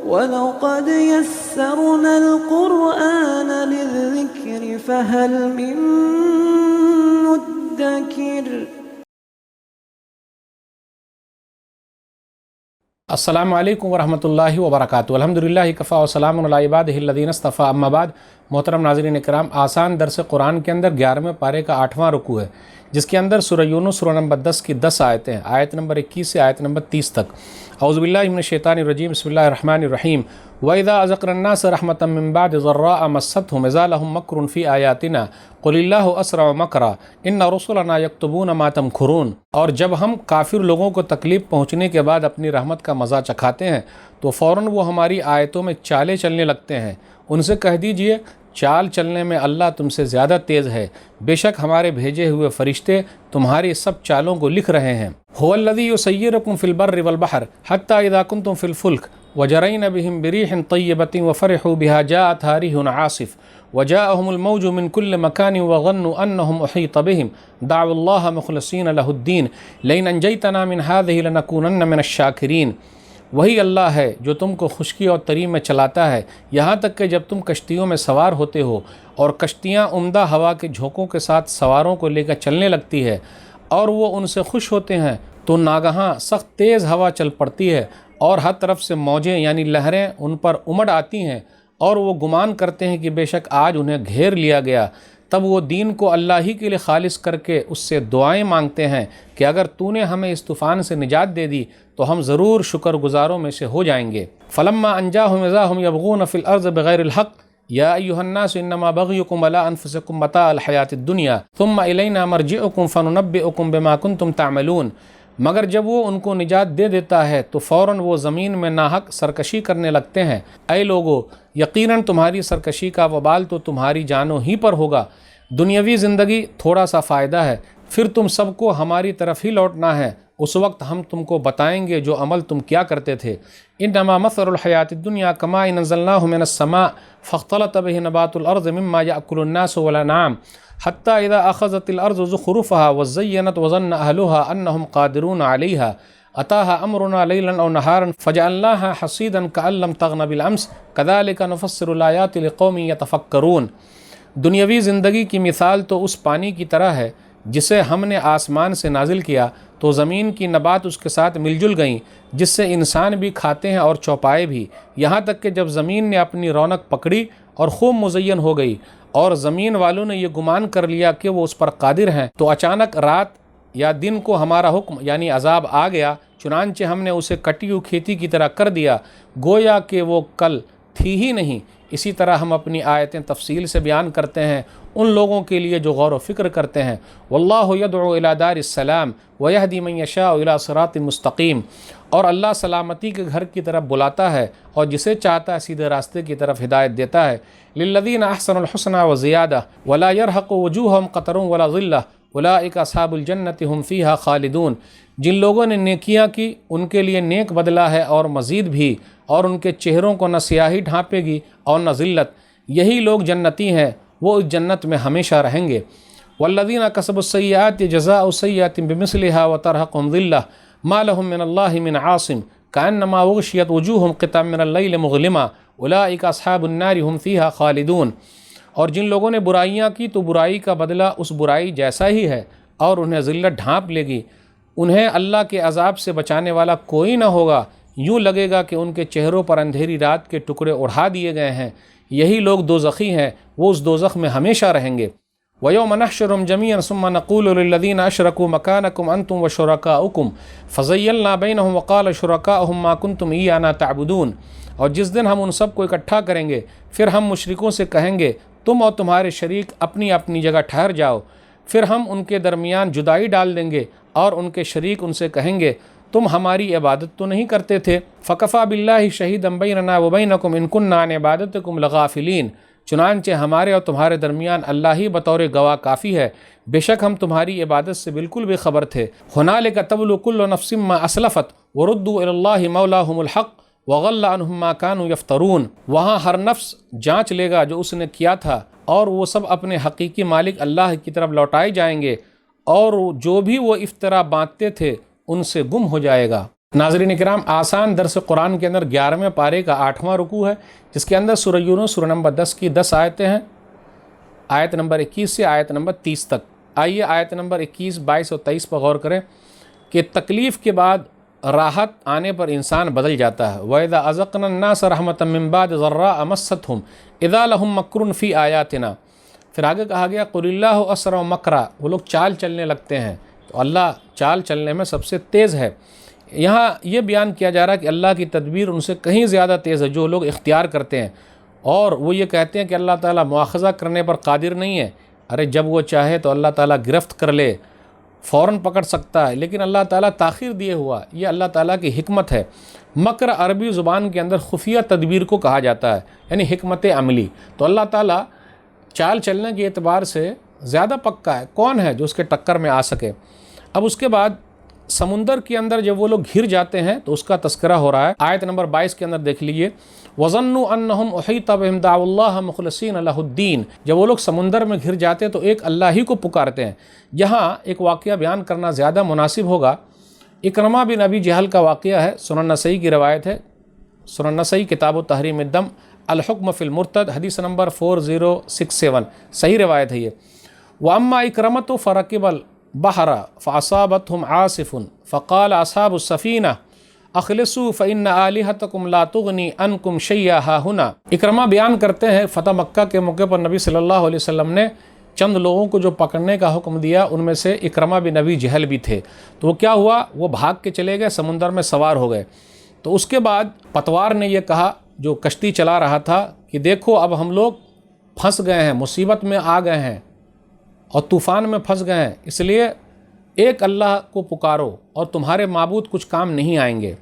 وَلَقَدْ يَسَّرْنَا الْقُرْآنَ لِلذِّكْرِ فَهَلْ مِن مُّدَّكِرٍ۔ السلام علیکم ورحمۃ اللہ وبرکاتہ۔ الحمدللہ کفا وسلام علی عبادہ الذین اصطفیٰ، اما بعد۔ محترم ناظرین کرام، آسان درس قرآن کے اندر 11ویں پارے کا 8واں رکوع ہے، جس کے اندر سورہ یونس سورہ نمبر 10 کی 10 آیتیں ہیں، آیت نمبر 21 سے آیت نمبر 30 تک۔ اعوذ باللہ من الشیطان الرجیم، بسم اللہ الرحمن الرحیم۔ وَإِذَا أَذَقْنَا النَّاسَ رَحْمَةً مِّن بَعْدِ ضَرَّاءَ مَسَّتْهُمْ إِذَا لَهُم مَّكْرٌ فِي آيَاتِنَا قُلِ اللَّهُ أَسْرَعُ مَكْرًا إِنَّ رُسُلَنَا يَكْتُبُونَ مَا تَمْكُرُونَ۔ اور جب ہم کافر لوگوں کو تکلیف پہنچنے کے بعد اپنی رحمت کا مزہ چکھاتے ہیں تو فوراً وہ ہماری آیتوں میں چالیں چلنے لگتے ہیں۔ ان سے کہہ دیجئے، چال چلنے میں اللہ تم سے زیادہ تیز ہے، بے شک ہمارے بھیجے ہوئے فرشتے تمہاری سب چالوں کو لکھ رہے ہیں۔ هو الذی یسیرکم فی البر والبحر حتی اذا کنتم فی الفلک وجرین بهم بريح طیبۃ وفرحوا بها جاءتها ريح عاصف وجاءهم الموج من كل مكان وظنوا انهم احيط بهم دعوا الله مخلصین له الدین لئن انجیتنا من هذه لنکونن من الشاکرین۔ وہی اللہ ہے جو تم کو خشکی اور تری میں چلاتا ہے، یہاں تک کہ جب تم کشتیوں میں سوار ہوتے ہو اور کشتیاں عمدہ ہوا کے جھونکوں کے ساتھ سواروں کو لے کر چلنے لگتی ہے اور وہ ان سے خوش ہوتے ہیں تو ناگہاں سخت تیز ہوا چل پڑتی ہے اور ہر طرف سے موجیں یعنی لہریں ان پر امڑ آتی ہیں اور وہ گمان کرتے ہیں کہ بے شک آج انہیں گھیر لیا گیا۔ تب وہ دین کو اللہ ہی کے لیے خالص کر کے اس سے دعائیں مانگتے ہیں کہ اگر تو نے ہمیں اس طوفان سے نجات دے دی تو ہم ضرور شکر گزاروں میں سے ہو جائیں گے۔ فلما انجاهم اذا هم يبغون في الارض بغیر الحق یا ایھا الناس انما بغیکم علی انفسکم متاع الحیاۃ الدنیا ثم الینا مرجعکم فننبئکم بما کنتم تعملون۔ مگر جب وہ ان کو نجات دے دیتا ہے تو فوراً وہ زمین میں ناحق سرکشی کرنے لگتے ہیں۔ اے لوگو، یقیناً تمہاری سرکشی کا وبال تو تمہاری جانوں ہی پر ہوگا۔ دنیاوی زندگی تھوڑا سا فائدہ ہے، پھر تم سب کو ہماری طرف ہی لوٹنا ہے، اس وقت ہم تم کو بتائیں گے جو عمل تم کیا کرتے تھے۔ انما مثل الحیات الدنیا کماء انزلناہ من السماء فاختلط به نبات الارض مما یأکل الناس والانعام حتی اذا اخذت الارض زخرفها وزینت وظن اہلها انہم قادرون علیہا اتاها امرنا لیلا او نہارا فجعلناها حصیدا کأن لم تغن بالامس کذلک نفسر الآیات لقوم یتفکرون۔ دنیاوی زندگی کی مثال تو اس پانی کی طرح ہے جسے ہم نے آسمان سے نازل کیا تو زمین کی نبات اس کے ساتھ مل جل گئیں، جس سے انسان بھی کھاتے ہیں اور چوپائے بھی، یہاں تک کہ جب زمین نے اپنی رونق پکڑی اور خوب مزین ہو گئی اور زمین والوں نے یہ گمان کر لیا کہ وہ اس پر قادر ہیں تو اچانک رات یا دن کو ہمارا حکم یعنی عذاب آ گیا، چنانچہ ہم نے اسے کٹی ہوئی کھیتی کی طرح کر دیا گویا کہ وہ کل تھی ہی نہیں۔ اسی طرح ہم اپنی آیتیں تفصیل سے بیان کرتے ہیں ان لوگوں کے لیے جو غور و فکر کرتے ہیں۔ واللہ یدعو الی دار السلام ویہدی من یشاء الی صراط مستقیم۔ اور اللہ سلامتی کے گھر کی طرف بلاتا ہے اور جسے چاہتا ہے سیدھے راستے کی طرف ہدایت دیتا ہے۔ للذین احسنوا الحسنى وزیادہ ولا یرہق وجوہہم قتر ولا ذلہ اولئک اصحاب الجنۃ ھم فیہا خالدون۔ جن لوگوں نے نیکیاں کی ان کے لیے نیک بدلہ ہے اور مزید بھی، اور ان کے چہروں کو نہ سیاہی ڈھانپے گی اور نہ ذلت، یہی لوگ جنتی ہیں، وہ اس جنت میں ہمیشہ رہیں گے۔ والذین کسبوا السیئات جزاء سیئۃ بمثلھا وترہقہم ذلہ ما لہم من اللہ من عاصم کأنما اغشیت وجوہہم قطعا من اللیل مظلما اولئک اصحاب النار ھم فیہا خالدون۔ اور جن لوگوں نے برائیاں کی تو برائی کا بدلہ اس برائی جیسا ہی ہے اور انہیں ذلت ڈھانپ لے گی، انہیں اللہ کے عذاب سے بچانے والا کوئی نہ ہوگا، یوں لگے گا کہ ان کے چہروں پر اندھیری رات کے ٹکڑے اڑا دیے گئے ہیں۔ یہی لوگ دوزخی ہیں، وہ اس دوزخ میں ہمیشہ رہیں گے۔ وَيَوْمَ نَحْشُرُهُمْ جَمِيعًا ثُمَّ نَقُولُ لِلَّذِينَ أَشْرَكُوا مَكَانَكُمْ أَنْتُمْ وَشُرَكَاؤُكُمْ فَزَيَّلْنَا بَيْنَهُمْ وَقَالَ شُرَكَاؤُهُمْ مَا كُنْتُمْ إِيَّانَا تَعْبُدُونَ۔ اور جس دن ہم ان سب کو اکٹھا کریں گے پھر ہم مشرکوں سے کہیں گے تم اور تمہارے شریک اپنی اپنی جگہ ٹھہر جاؤ، پھر ہم ان کے درمیان جدائی ڈال دیں گے اور ان کے شریک ان سے کہیں گے تم ہماری عبادت تو نہیں کرتے تھے۔ فَكَفَى بِاللَّهِ شَهِيدًا بَيْنَنَا وَبَيْنَكُمْ إِن كُنَّا عَنْ عِبَادَتِكُمْ لَغَافِلِينَ۔ چنانچہ ہمارے اور تمہارے درمیان اللہ ہی بطور گواہ کافی ہے، بے شک ہم تمہاری عبادت سے بالکل بے خبر تھے۔ هُنَالِكَ تَبْلُو كُلُّ نَفْسٍ مَّا أَسْلَفَتْ وَرُدُّوا إِلَى اللَّهِ مَوْلَاهُمُ الْحَقِّ وَغَلَّ عَنْهُم مَّا كَانُوا يَفْتَرُونَ۔ وہاں ہر نفس جانچ لے گا جو اس نے کیا تھا، اور وہ سب اپنے حقیقی مالک اللہ کی طرف لوٹائے جائیں گے، اور جو بھی وہ افطرا باندھتے تھے ان سے گم ہو جائے گا۔ ناظرین کرام، آسان درس قرآن کے اندر 11ویں پارے کا 8واں رکوع ہے، جس کے اندر سورہ یونس سورہ نمبر 10 کی 10 آیتیں ہیں، آیت نمبر 21 سے آیت نمبر 30 تک۔ آئیے آیت نمبر 21، 22 اور 23 پر غور کریں کہ تکلیف کے بعد راحت آنے پر انسان بدل جاتا ہے۔ وَإِذَا أَذَقْنَا النَّاسَ رَحْمَةً مِّن بَعْدِ ضَرَّاءَ مَسَّتْهُمْ إِذَا لَهُم مَّكْرٌ فِي آيَاتِنَا۔ پھر آگے کہا گیا قُلِ اللَّهُ أَسْرَعُ مَكْرًا، وہ لوگ چال چلنے لگتے ہیں، تو اللہ چال چلنے میں سب سے تیز ہے۔ یہاں یہ بیان کیا جا رہا ہے کہ اللہ کی تدبیر ان سے کہیں زیادہ تیز ہے جو لوگ اختیار کرتے ہیں، اور وہ یہ کہتے ہیں کہ اللہ تعالیٰ مواخذہ کرنے پر قادر نہیں ہے۔ ارے جب وہ چاہے تو اللہ تعالیٰ گرفت کر لے، فوراً پکڑ سکتا ہے، لیکن اللہ تعالیٰ تاخیر دیے ہوا، یہ اللہ تعالیٰ کی حکمت ہے۔ مکر عربی زبان کے اندر خفیہ تدبیر کو کہا جاتا ہے، یعنی حکمت عملی۔ تو اللہ تعالیٰ چال چلنے کے اعتبار سے زیادہ پکا ہے، کون ہے جو اس کے ٹکر میں آ سکے۔ اب اس کے بعد سمندر کے اندر جب وہ لوگ گھر جاتے ہیں تو اس کا تذکرہ ہو رہا ہے، آیت نمبر 22 کے اندر دیکھ لیجئے، وَظَنُّوا أَنَّهُمْ أُحِيطَ بِهِمْ دَعَوُا اللَّهَ مُخْلِصِينَ لَهُ الدِّينَ۔ جب وہ لوگ سمندر میں گھر جاتے ہیں تو ایک اللہ ہی کو پکارتے ہیں۔ یہاں ایک واقعہ بیان کرنا زیادہ مناسب ہوگا۔ اکرمہ بن ابی جہل کا واقعہ ہے، سنن نسائی کی روایت ہے، سنن نسائی کتاب تحریم الدم الحکم فی المرتد، حدیث نمبر 4067، صحیح روایت ہے یہ۔ وَأَمَّا إِكْرَمَةُ فَرَكِبَ الْبَحْرَ فَأَصَابَتْهُمْ عَاصِفٌ فَقَالَ أَصْحَابُ السَّفِينَةِ اخلصوا فإن آلهتكم لا تغني عنكم شيئا ها هنا۔ اکرمہ بیان کرتے ہیں فتح مکہ کے موقع پر نبی صلی اللہ علیہ وسلم نے چند لوگوں کو جو پکڑنے کا حکم دیا، ان میں سے اکرمہ بن ابی جہل بھی تھے۔ تو وہ کیا ہوا، وہ بھاگ کے چلے گئے، سمندر میں سوار ہو گئے۔ تو اس کے بعد پتوار نے یہ کہا، جو کشتی چلا رہا تھا، کہ دیکھو اب ہم لوگ پھنس گئے ہیں، مصیبت میں آ گئے ہیں اور طوفان میں پھنس گئے ہیں، اس لیے ایک اللہ کو پکارو اور تمہارے معبود کچھ کام نہیں آئیں گے۔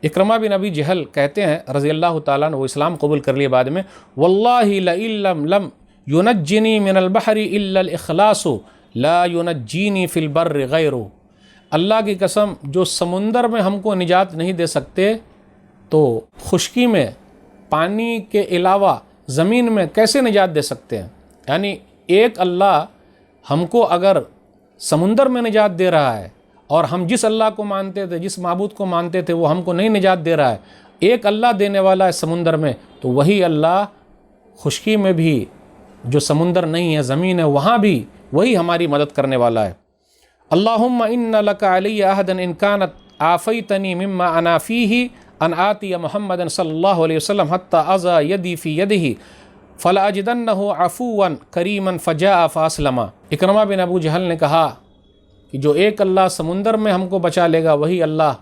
اکرمہ بن ابی جہل کہتے ہیں رضی اللہ تعالیٰ عنہ، وہ اسلام قبول کر لیے بعد میں، واللہ لئن لم ينجنی من البحر الا الاخلاص لا ينجینی فی البر غیرہ۔ اللہ کی قسم، جو سمندر میں ہم کو نجات نہیں دے سکتے تو خشکی میں پانی کے علاوہ زمین میں کیسے نجات دے سکتے ہیں؟ یعنی ایک اللہ ہم کو اگر سمندر میں نجات دے رہا ہے، اور ہم جس اللہ کو مانتے تھے، جس معبود کو مانتے تھے، وہ ہم کو نہیں نجات دے رہا ہے، ایک اللہ دینے والا ہے سمندر میں، تو وہی اللہ خشکی میں بھی، جو سمندر نہیں ہے زمین ہے، وہاں بھی وہی ہماری مدد کرنے والا ہے۔ اللہم ان لک علی عہدا ان کانت عافیتنی مما انا فیہ ان آتی محمد صلی اللہ علیہ وسلم حتی اضا یدی فی یدہ فلاجدنہ عفوا کریما فجاء فاسلما۔ اکرمہ بن ابو جہل نے کہا کہ جو ایک اللہ سمندر میں ہم کو بچا لے گا، وہی اللہ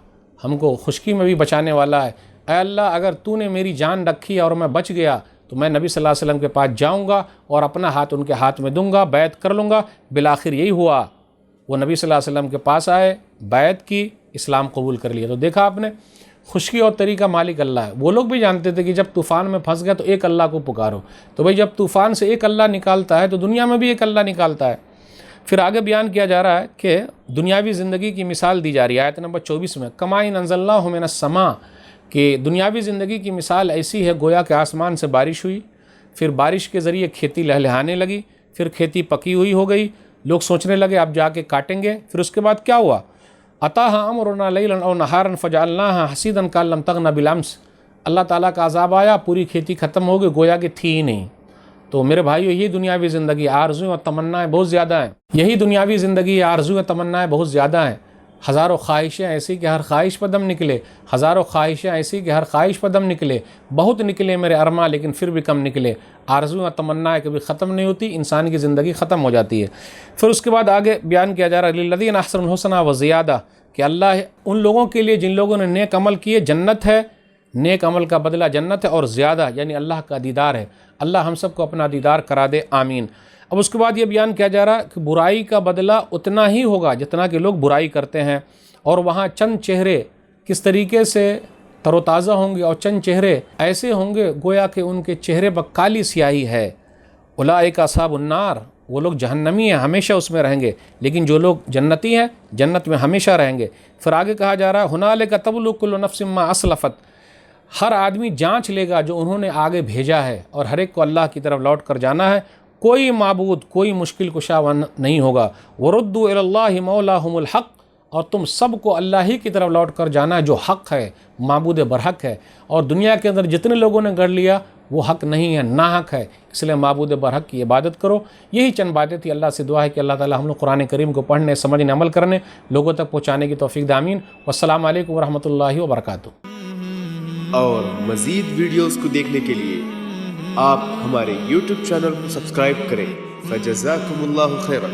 ہم کو خشکی میں بھی بچانے والا ہے۔ اے اللہ، اگر تو نے میری جان رکھی اور میں بچ گیا تو میں نبی صلی اللہ علیہ وسلم کے پاس جاؤں گا اور اپنا ہاتھ ان کے ہاتھ میں دوں گا، بیعت کر لوں گا۔ بالآخر یہی ہوا، وہ نبی صلی اللہ علیہ وسلم کے پاس آئے، بیعت کی، اسلام قبول کر لیا۔ تو دیکھا آپ نے، خشکی اور تری کا مالک اللہ ہے۔ وہ لوگ بھی جانتے تھے کہ جب طوفان میں پھنس گیا تو ایک اللہ کو پکارو، تو بھئی جب طوفان سے ایک اللہ نکالتا ہے تو دنیا میں بھی ایک اللہ نکالتا ہے۔ پھر آگے بیان کیا جا رہا ہے کہ دنیاوی زندگی کی مثال دی جا رہی ہے آیت نمبر 24 میں، کما ان انزلناہ من السماء، کہ دنیاوی زندگی کی مثال ایسی ہے گویا کہ آسمان سے بارش ہوئی، پھر بارش کے ذریعے کھیتی لہلہانے لگی، پھر کھیتی پکی ہوئی ہو گئی، لوگ سوچنے لگے اب جا کے کاٹیں گے، پھر اس کے بعد کیا ہوا، اتاہا امرنا لیلا او نہارا فجعلناہا حصیدا کان لم تغن بالامس، اللہ تعالیٰ کا عذاب آیا، پوری کھیتی ختم ہو گئی، گویا کہ تھی ہی نہیں۔ تو میرے بھائیو، یہی دنیاوی زندگی، آرزویں اور تمنائیں بہت زیادہ ہیں، یہی دنیاوی زندگی، آرزویں تمنائیں بہت زیادہ ہیں۔ ہزاروں خواہشیں ایسی کہ ہر خواہش پر دم نکلے، ہزاروں خواہشیں ایسی کہ ہر خواہش پر دم نکلے، بہت نکلے میرے ارماں لیکن پھر بھی کم نکلے۔ آرزویں اور تمنائیں کبھی ختم نہیں ہوتی، انسان کی زندگی ختم ہو جاتی ہے۔ پھر اس کے بعد آگے بیان کیا جا رہا ہے للذین احسنوا الحسنی وزیادہ، کہ اللہ ان لوگوں کے لیے جن لوگوں نے نیک عمل کیے جنت ہے، نیک عمل کا بدلہ جنت ہے، اور زیادہ یعنی اللہ کا دیدار ہے۔ اللہ ہم سب کو اپنا دیدار کرا دے، آمین۔ اب اس کے بعد یہ بیان کیا جا رہا ہے کہ برائی کا بدلہ اتنا ہی ہوگا جتنا کہ لوگ برائی کرتے ہیں، اور وہاں چند چہرے کس طریقے سے تر و تازہ ہوں گے، اور چند چہرے ایسے ہوں گے گویا کہ ان کے چہرے پر کالی سیاہی ہے۔ اولئک اصحاب النار، وہ لوگ جہنمی ہیں، ہمیشہ اس میں رہیں گے، لیکن جو لوگ جنتی ہیں جنت میں ہمیشہ رہیں گے۔ پھر آگے کہا جا رہا ہے ہنالک تبلو کل نفس ما اسلفت، ہر آدمی جانچ لے گا جو انہوں نے آگے بھیجا ہے، اور ہر ایک کو اللہ کی طرف لوٹ کر جانا ہے، کوئی معبود، کوئی مشکل کشا نہیں ہوگا۔ وردوا الی اللہ مولاہم الحق، اور تم سب کو اللہ ہی کی طرف لوٹ کر جانا ہے جو حق ہے، معبود برحق ہے، اور دنیا کے اندر جتنے لوگوں نے گڑھ لیا وہ حق نہیں ہے، ناحق ہے، اس لیے معبود برحق کی عبادت کرو۔ یہی چند باتیں تھی۔ اللہ سے دعا ہے کہ اللہ تعالی ہم لوگ قرآن کریم کو پڑھنے، سمجھنے، عمل کرنے، لوگوں تک پہنچانے کی توفیق دے، آمین۔ والسلام علیکم ورحمۃ اللہ وبرکاتہ۔ اور مزید ویڈیوز کو دیکھنے کے لیے آپ ہمارے YouTube چینل کو سبسکرائب کریں۔ فجزاکم اللہ خیرا۔